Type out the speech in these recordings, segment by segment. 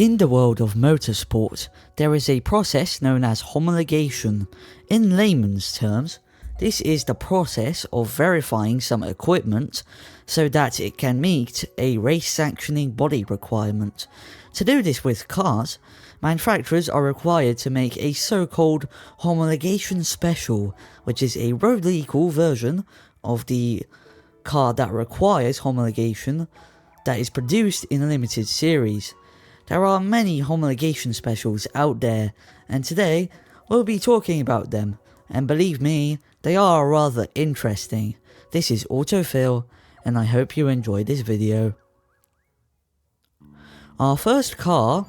In the world of motorsport, there is a process known as homologation. In layman's terms, this is the process of verifying some equipment so that it can meet a race sanctioning body requirement. To do this with cars, manufacturers are required to make a so-called homologation special, which is a road legal version of the car that requires homologation that is produced in a limited series. There are many homologation specials out there, and today we'll be talking about them, and believe me, they are rather interesting. This is AutoFil, and I hope you enjoy this video. Our first car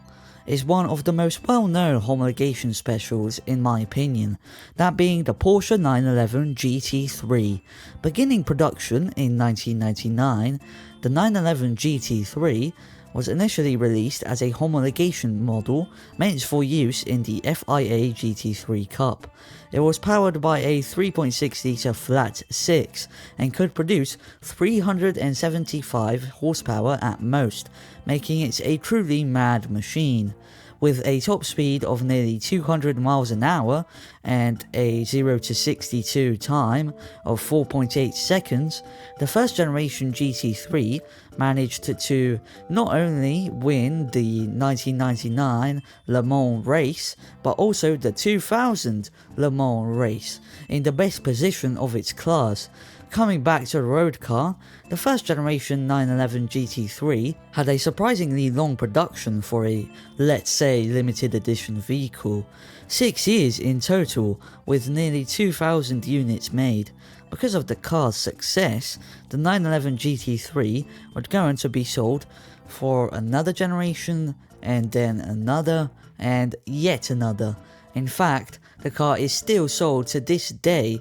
is one of the most well-known homologation specials in my opinion, that being the Porsche 911 GT3. Beginning production in 1999, the 911 GT3 was initially released as a homologation model meant for use in the FIA GT3 Cup. It was powered by a 3.6 litre flat 6 and could produce 375 horsepower at most, making it a truly mad machine. With a top speed of nearly 200 miles an hour and a 0 to 62 time of 4.8 seconds, the first generation GT3 managed to not only win the 1999 Le Mans race, but also the 2000 Le Mans race in the best position of its class. Coming back to the road car, the first generation 911 GT3 had a surprisingly long production for a, let's say, limited edition vehicle. 6 years in total, with nearly 2,000 units made. Because of the car's success, the 911 GT3 would go on to be sold for another generation, and then another, and yet another. In fact, the car is still sold to this day.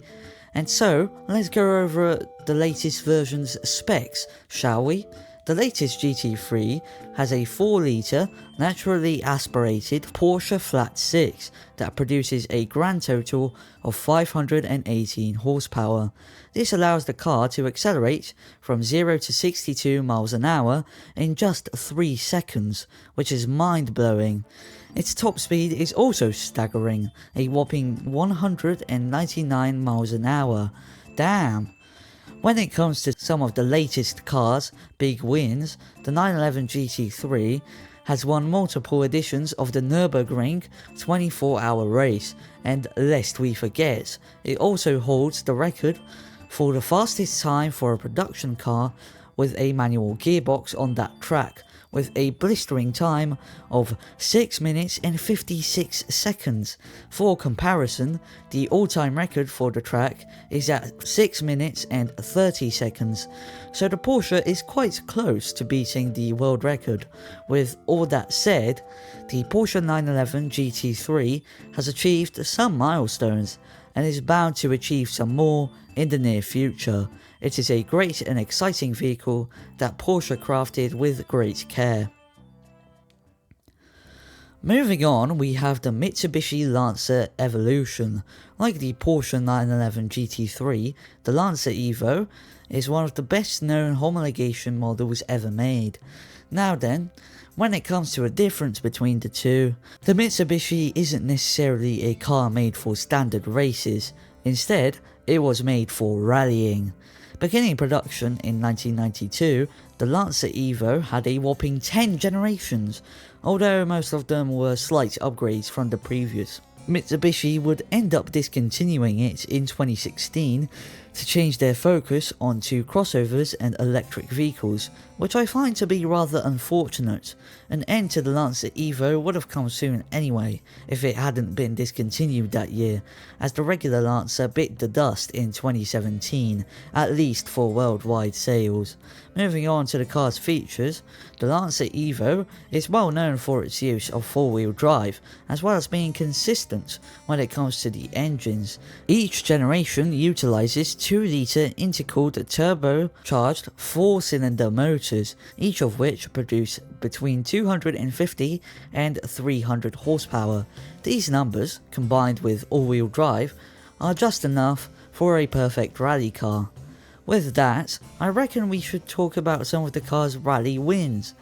And so, let's go over the latest version's specs, shall we? The latest GT3 has a 4 litre naturally aspirated Porsche flat 6 that produces a grand total of 518 horsepower. This allows the car to accelerate from 0 to 62 miles an hour in just 3 seconds, which is mind-blowing. Its top speed is also staggering, a whopping 199 miles an hour. Damn! When it comes to some of the latest cars' big wins, the 911 GT3 has won multiple editions of the Nürburgring 24-hour race, and lest we forget, it also holds the record for the fastest time for a production car with a manual gearbox on that track, with a blistering time of 6 minutes and 56 seconds. For comparison, the all-time record for the track is at 6 minutes and 30 seconds, so the Porsche is quite close to beating the world record. With all that said, the Porsche 911 GT3 has achieved some milestones, and is bound to achieve some more in the near future. It is a great and exciting vehicle that Porsche crafted with great care. Moving on, we have the Mitsubishi Lancer Evolution. Like the Porsche 911 GT3, the Lancer Evo is one of the best known homologation models ever made. Now then, when it comes to a difference between the two, the Mitsubishi isn't necessarily a car made for standard races. Instead, it was made for rallying. Beginning production in 1992, the Lancer Evo had a whopping 10 generations, although most of them were slight upgrades from the previous. Mitsubishi would end up discontinuing it in 2016 to change their focus onto crossovers and electric vehicles, which I find to be rather unfortunate. An end to the Lancer Evo would have come soon anyway, if it hadn't been discontinued that year, as the regular Lancer bit the dust in 2017, at least for worldwide sales. Moving on to the car's features, the Lancer Evo is well known for its use of 4-wheel drive, as well as being consistent when it comes to the engines. Each generation utilizes 2 litre intercooled turbocharged 4-cylinder motors, each of which produce between 250 and 300 horsepower. These numbers, combined with all-wheel drive, are just enough for a perfect rally car. With that, I reckon we should talk about some of the car's rally wins.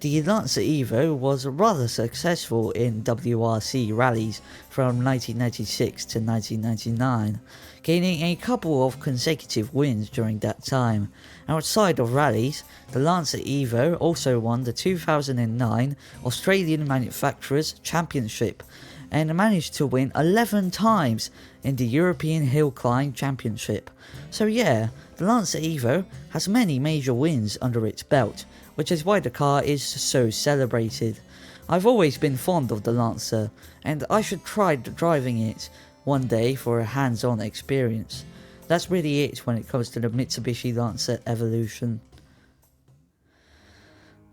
The Lancer Evo was rather successful in WRC rallies from 1996 to 1999, gaining a couple of consecutive wins during that time. Outside of rallies, the Lancer Evo also won the 2009 Australian Manufacturers Championship and managed to win 11 times in the European Hill Climb Championship. So yeah, the Lancer Evo has many major wins under its belt, which is why the car is so celebrated. I've always been fond of the Lancer, and I should try driving it one day for a hands-on experience. That's really it when it comes to the Mitsubishi Lancer Evolution.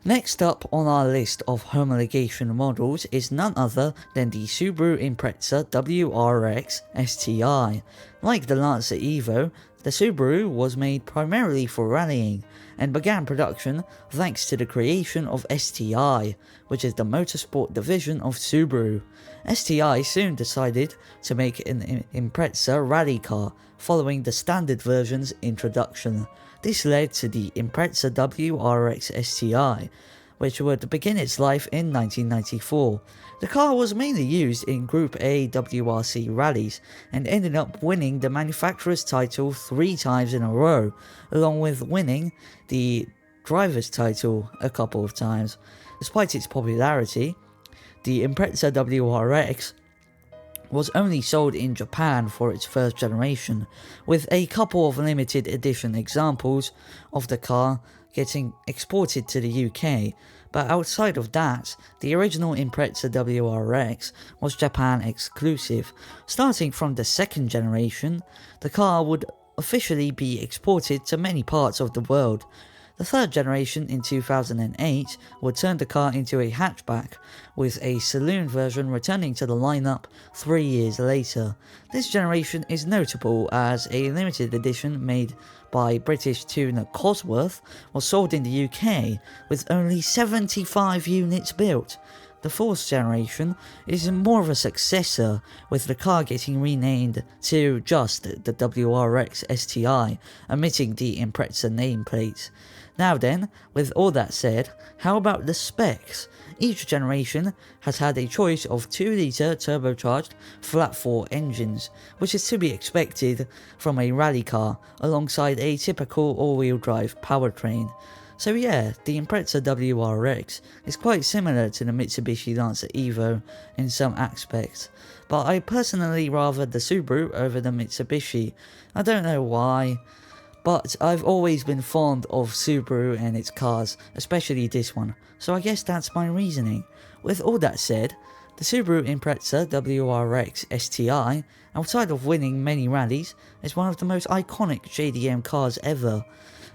Next up on our list of homologation models is none other than the Subaru Impreza WRX STI. Like the Lancer Evo, the Subaru was made primarily for rallying and began production thanks to the creation of STI, which is the motorsport division of Subaru. STI soon decided to make an Impreza rally car following the standard version's introduction. This led to the Impreza WRX STI, which would begin its life in 1994. The car was mainly used in Group A WRC rallies and ended up winning the manufacturer's title 3 times in a row, along with winning the driver's title a couple of times. Despite its popularity, the Impreza WRX was only sold in Japan for its first generation, with a couple of limited edition examples of the car getting exported to the UK, but outside of that, the original Impreza WRX was Japan exclusive. Starting from the second generation, the car would officially be exported to many parts of the world. The third generation in 2008 would turn the car into a hatchback, with a saloon version returning to the lineup 3 years later. This generation is notable as a limited edition made by British tuner Cosworth was sold in the UK with only 75 units built. The fourth generation is more of a successor, with the car getting renamed to just the WRX STI, omitting the Impreza nameplate. Now then, with all that said, how about the specs? Each generation has had a choice of 2-litre turbocharged flat-4 engines, which is to be expected from a rally car, alongside a typical all-wheel drive powertrain. So yeah, the Impreza WRX is quite similar to the Mitsubishi Lancer Evo in some aspects, but I personally rather the Subaru over the Mitsubishi. I don't know why, but I've always been fond of Subaru and its cars, especially this one, so I guess that's my reasoning. With all that said, the Subaru Impreza WRX STI, outside of winning many rallies, is one of the most iconic JDM cars ever.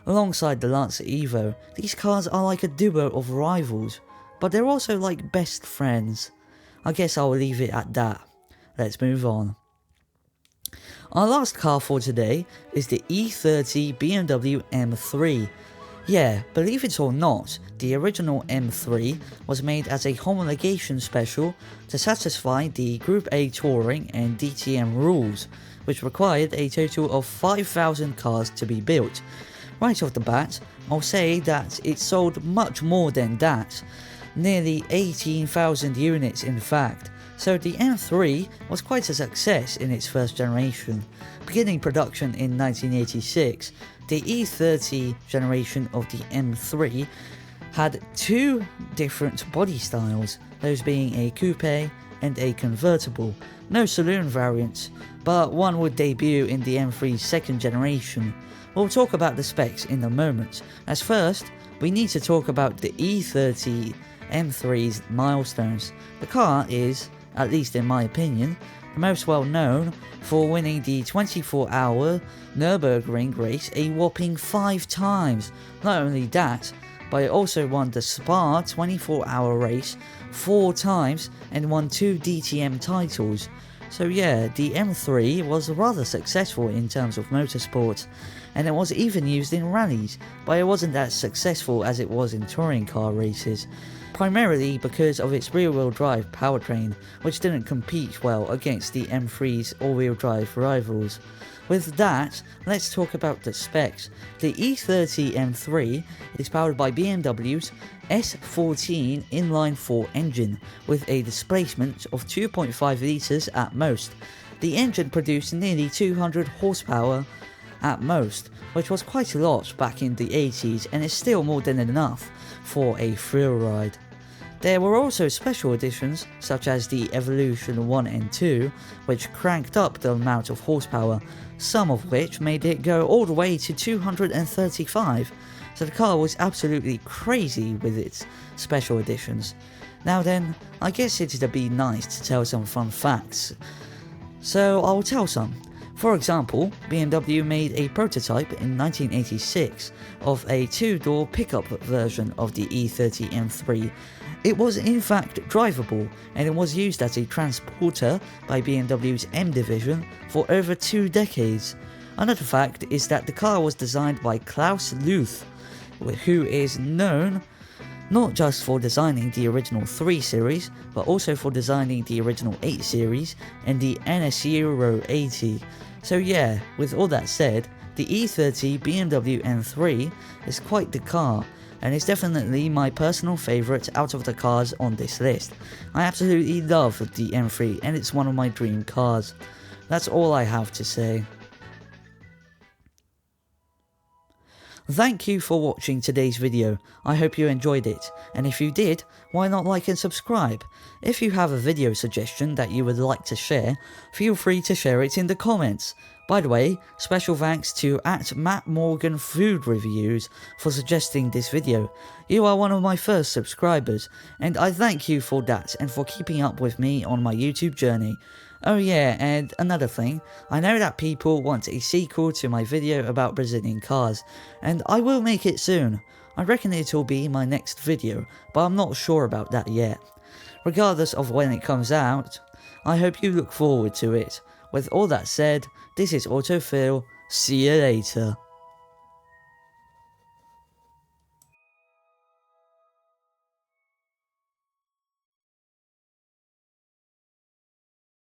Alongside the Lancer Evo, these cars are like a duo of rivals, but they're also like best friends. I guess I'll leave it at that. Let's move on. Our last car for today is the E30 BMW M3. Yeah, believe it or not, the original M3 was made as a homologation special to satisfy the Group A Touring and DTM rules, which required a total of 5,000 cars to be built. Right off the bat, I'll say that it sold much more than that, nearly 18,000 units in fact, so the M3 was quite a success in its first generation. Beginning production in 1986, the E30 generation of the M3 had 2 different body styles, those being a coupe and a convertible. No saloon variants, but one would debut in the M3's second generation. We'll talk about the specs in a moment, as first, we need to talk about the E30 M3's milestones. The car is, at least in my opinion, the most well known for winning the 24-hour Nürburgring race a whopping 5 times. Not only that, but it also won the Spa 24-hour race 4 times and won 2 DTM titles. So yeah, the M3 was rather successful in terms of motorsport, and it was even used in rallies, but it wasn't as successful as it was in touring car races. primarily because of its rear-wheel drive powertrain, which didn't compete well against the M3's all-wheel drive rivals. With that, let's talk about the specs. The E30 M3 is powered by BMW's S14 inline-4 engine, with a displacement of 2.5 litres at most. The engine produced nearly 200 horsepower at most, which was quite a lot back in the 80s and is still more than enough for a thrill ride. There were also special editions such as the Evolution 1 and 2, which cranked up the amount of horsepower, some of which made it go all the way to 235, so the car was absolutely crazy with its special editions. Now then, I guess it'd be nice to tell some fun facts, so I'll tell some. For example, BMW made a prototype in 1986 of a two-door pickup version of the E30 M3. It was in fact drivable, and it was used as a transporter by BMW's M division for over 2 decades. Another fact is that the car was designed by Klaus Luth, who is known not just for designing the original 3 Series, but also for designing the original 8 Series and the NS Euro 80. So yeah, with all that said, the E30 BMW M3 is quite the car, and it's definitely my personal favourite out of the cars on this list. I absolutely love the M3 and it's one of my dream cars. That's all I have to say. Thank you for watching today's video. I hope you enjoyed it, and if you did, why not like and subscribe? If you have a video suggestion that you would like to share, feel free to share it in the comments. By the way, special thanks to @MattMorganFoodReviews for suggesting this video. You are one of my first subscribers, and I thank you for that and for keeping up with me on my YouTube journey. Oh yeah, and another thing, I know that people want a sequel to my video about Brazilian cars, and I will make it soon. I reckon it will be my next video, but I'm not sure about that yet. Regardless of when it comes out, I hope you look forward to it. With all that said, this is AutoFil, see you later.